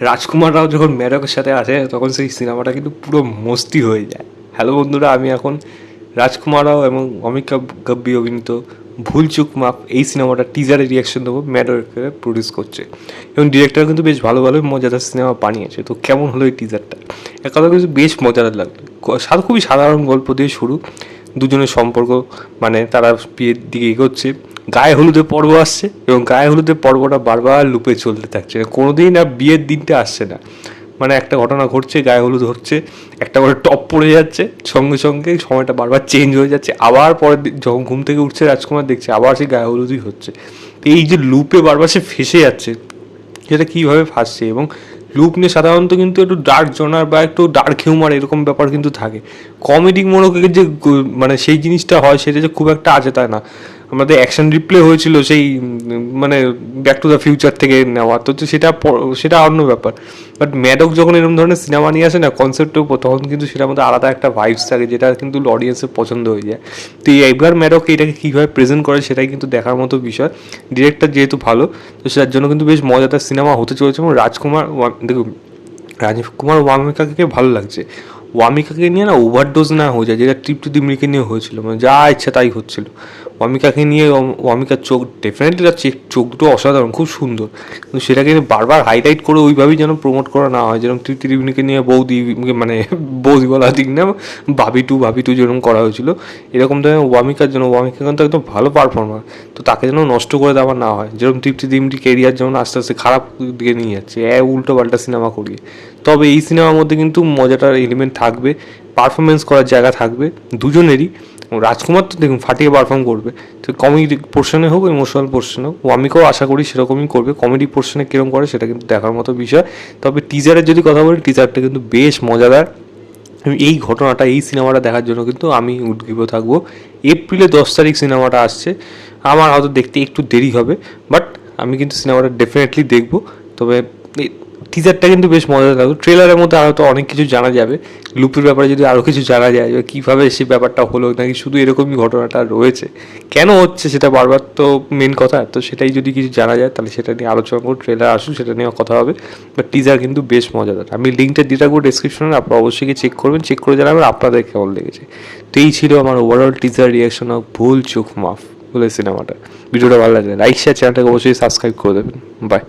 রাজকুমার রাও যখন ম্যাডকের সাথে আসে তখন সেই সিনেমাটা কিন্তু পুরো মস্তি হয়ে যায়। হ্যালো বন্ধুরা, আমি এখন রাজকুমার রাও এবং অমিতাভ গব্বি অভিনীত ভুল চুক মাপ এই সিনেমাটা টিজারে রিয়াকশন দেবো। ম্যাডকে প্রডিউস করছে এবং ডিরেক্টর কিন্তু বেশ ভালো ভালো মজাদার সিনেমা বানিয়েছে। তো কেমন হলো এই টিজারটা? এক কথা কিন্তু বেশ মজাদার লাগলো। খুবই সাধারণ গল্প দিয়ে শুরু, দুজনের সম্পর্ক, মানে তারা বিয়ের দিকে এগোচ্ছে, গায়ে হলুদের পর্ব আসছে এবং গায়ে হলুদের পর্বটা বারবার লুপে চলতে থাকছে, কোনোদিন আর বিয়ের দিনটা আসছে না। মানে একটা ঘটনা ঘটছে, গায়ে হলুদ হচ্ছে, একটা করে টপ পড়ে যাচ্ছে, সঙ্গে সঙ্গে সময়টা বারবার চেঞ্জ হয়ে যাচ্ছে, আবার পরের দিন যখন ঘুম থেকে উঠছে রাজকুমার দেখছে আবার সেই গায়ে হলুদই হচ্ছে। তো এই যে লুপে বারবার সে ফেসে যাচ্ছে, সেটা কীভাবে ফাঁসছে, এবং লুপ নিয়ে সাধারণত কিন্তু একটু ডার্ক জনার বা একটু ডার্ক হিউমার এরকম ব্যাপার কিন্তু থাকে। কমেডি মোড়কের যে মানে সেই জিনিসটা হয় সেটা যে খুব একটা আছে তা না। আমাদের অ্যাকশন রিপ্লে হয়েছিল সেই মানে ব্যাক টু দ্য ফিউচার থেকে নেওয়া, তো সেটা সেটা অন্য ব্যাপার। বাট ম্যাডক যখন এরকম ধরনের সিনেমা নিয়ে আসে না কনসেপ্টের উপর, তখন কিন্তু সেটার মধ্যে আলাদা একটা ভাইবস থাকে যেটা কিন্তু অডিয়েন্সের পছন্দ হয়ে যায়। তো এইবার ম্যাডক এটাকে কীভাবে প্রেজেন্ট করে সেটাই কিন্তু দেখার মতো বিষয়। ডিরেক্টর যেহেতু ভালো, তো সেটার জন্য কিন্তু বেশ মজাদার সিনেমা হতে চলেছে। এবং দেখুন, রাজকুমার ওয়ামিকাকে ভালো লাগছে। ওয়ামিকাকে নিয়ে না ওভারডোজ না হয়ে যায়, যেটা তৃপ্তি ডিমরিকে নিয়ে হয়েছিল, মানে যা ইচ্ছা তাই হচ্ছিল। ওয়ামিকাকে নিয়ে ওয়ামিকার চোখ ডেফিনেটলি তার চোখ দুটো অসাধারণ, খুব সুন্দর, কিন্তু সেটাকে বারবার হাইলাইট করে ওইভাবেই যেন প্রমোট করা না হয়, যেরকম তৃপ্তি ডিমরিকে নিয়ে বৌদি, মানে বৌদি বলা ঠিক না, ভাবি টু যেরকম করা হয়েছিল, এরকম ধরনের ওয়ামিকার জন্য। ওয়ামিকা কিন্তু একদম ভালো পারফর্মার, তো তাকে যেন নষ্ট করে দেওয়া না হয়। যেরকম তৃপ্তি ডিমরি কেরিয়ার যেমন আস্তে আস্তে খারাপ দিকে নিয়ে যাচ্ছে উল্টো পাল্টা সিনেমা করিয়ে। তবে এই সিনেমার মধ্যে কিন্তু মজাটার এলিমেন্ট থাকবে, পারফরমেন্স করার জায়গা থাকবে দুজনেরই। রাজকুমার তো দেখুন ফাটিয়ে পারফর্ম করবে, তো কমেডি পোর্শনে হোক ইমোশনাল পোর্শনে হোক, ওয়ামিকাও আশা করি সেরকমই করবে। কমেডি পোর্শনে কীরকম করে সেটা কিন্তু দেখার মতো বিষয়। তবে টিজারের যদি কথা বলি, টিজারটা কিন্তু বেশ মজাদার। এই ঘটনাটা, এই সিনেমাটা দেখার জন্য কিন্তু আমি উদ্গ্রীব থাকবো। এপ্রিলে 10 তারিখ সিনেমাটা আসছে। আমার হয়তো দেখতে একটু দেরি হবে, বাট আমি কিন্তু সিনেমাটা ডেফিনেটলি দেখবো। তবে টিজারটা কিন্তু বেশ মজাদার লাগলো। ট্রেলারের মধ্যে আরও তো অনেক কিছু জানা যাবে, লুপের ব্যাপারে যদি আরও কিছু জানা যায়, কীভাবে সেই ব্যাপারটা হলো, নাকি শুধু এরকমই ঘটনাটা রয়েছে, কেন হচ্ছে সেটা বারবার তো মেন কথা। তো সেটাই যদি কিছু জানা যায় তাহলে সেটা নিয়ে আলোচনা করবো, ট্রেলার আসুক সেটা নিয়ে কথা হবে। বাট টিজার কিন্তু বেশ মজাদার। আমি লিঙ্কটা দিয়ে রাখবো ডেসক্রিপশনে, আপনারা অবশ্যই চেক করবেন, চেক করে জানাবেন আপনাদের কেমন লেগেছে। তো এই ছিল আমার ওভারঅল টিজার রিয়াকশন অফ ভুল চোখ মাফ বলে সিনেমাটা। ভিডিওটা ভালো লাগলে লাইক শেয়ার, চ্যানেলটাকে অবশ্যই সাবস্ক্রাইব করে দেবেন। বাই।